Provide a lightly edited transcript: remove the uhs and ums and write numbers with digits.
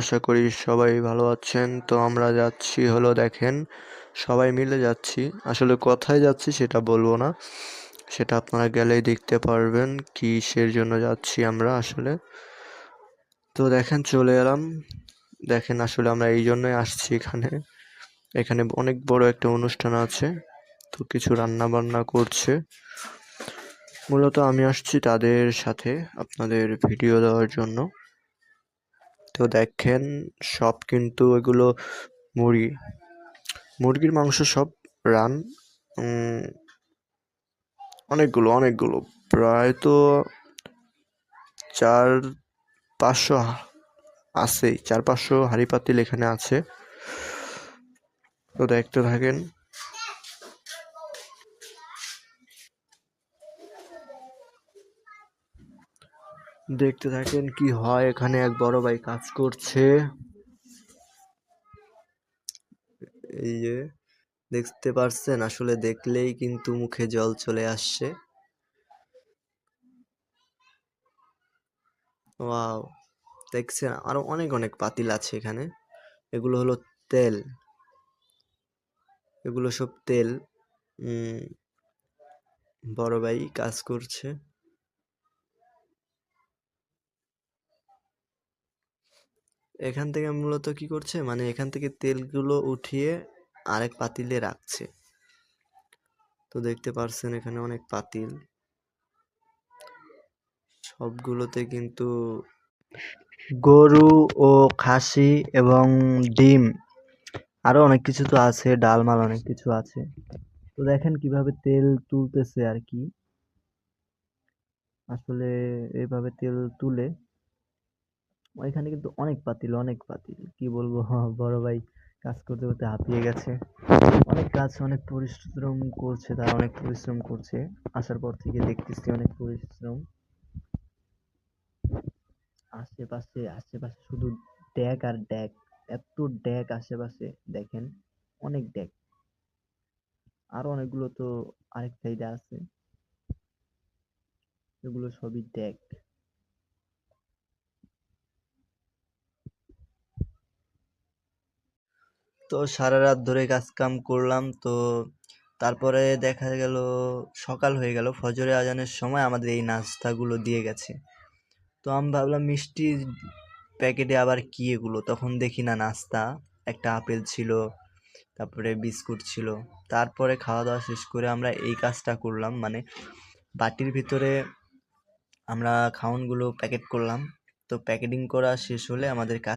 আশা করি সবাই ভালো আছেন। তো আমরা যাচ্ছি হলো দেখেন, সবাই মিলে যাচ্ছি। আসলে কোথায় যাচ্ছি সেটা বলবো না। সেটা আপনারা গেলেই দেখতে পারবেন কিসের জন্য যাচ্ছি আমরা আসলে। তো দেখেন চলে এলাম। দেখেন আসলে আমরা এই জন্যই আসছি এখানে। এখানে অনেক বড় একটা অনুষ্ঠান আছে। তো কিছু রান্না বান্না করছে। মূলত আমি আসছি তাদের সাথে আপনাদের ভিডিও দেওয়ার জন্য। তো দেখেন সব কিন্তু এগুলো মুরগি, মুরগির মাংস সব রান অনেকগুলো প্রায় তো 400-500 আছেই, 400-500 হাঁড়ি পাতিল এখানে আছে। তো দেখতে থাকেন। দেখতে থাকেন কি হয়। এখানে এক বড় ভাই কাজ করছে। এই যে দেখতে পারছেন, আসলে দেখলেই কিন্তু মুখে জল চলে আসছে। ওয়াও, দেখছেন আরো অনেক পাতিল আছে এখানে। এগুলো হলো তেল, এগুলো সব তেল। উম বড় ভাই কাজ করছে। এখান থেকে মূলত কি করছে, মানে এখান থেকে তেলগুলো উঠিয়ে আরেক পাতিলে রাখছে। তো দেখতে পারছেন এখানে অনেক পাতিল, সবগুলোতে কিন্তু গরু ও খাসি এবং ডিম আরো অনেক কিছু তো আছে, ডাল মাল অনেক কিছু আছে। তো দেখেন কিভাবে তেল তুলতেছে আর কি। আসলে এইভাবে তেল তুলে ওইখানে কিন্তু অনেক পাতিল কি বলবো। বড় ভাই কাজ করতে করতে হাঁপিয়ে গেছে। অনেক কাজ, অনেক পরিশ্রম করছে, তারা অনেক পরিশ্রম করছে। আসার পর থেকে দেখতেছি অনেক পরিশ্রম। আশেপাশে শুধু ড্যাক আর ড্যাক, এত ড্যাক আশেপাশে দেখেন, অনেক ড্যাক। আরো অনেকগুলো তো আরেক সাইডে আছে, এগুলো সবই ড্যাক। তো সারা রাত ধরে কাজ কাম করলাম। তো তারপরে দেখা গেল সকাল হয়ে গেল, ফজরে আজানের সময় আমাদের এই নাস্তাগুলো দিয়ে গেছে। তো আমি ভাবলাম মিষ্টি প্যাকেটে আবার কি এগুলো, তখন দেখি না নাস্তা, একটা আপেল ছিল, তারপরে বিস্কুট ছিল। তারপরে খাওয়া দাওয়া শেষ করে আমরা এই কাজটা করলাম, মানে বাটির ভিতরে আমরা খাওয়ানগুলো প্যাকেট করলাম। তো প্যাকেটিং করা শেষ হলে আমাদের কাজ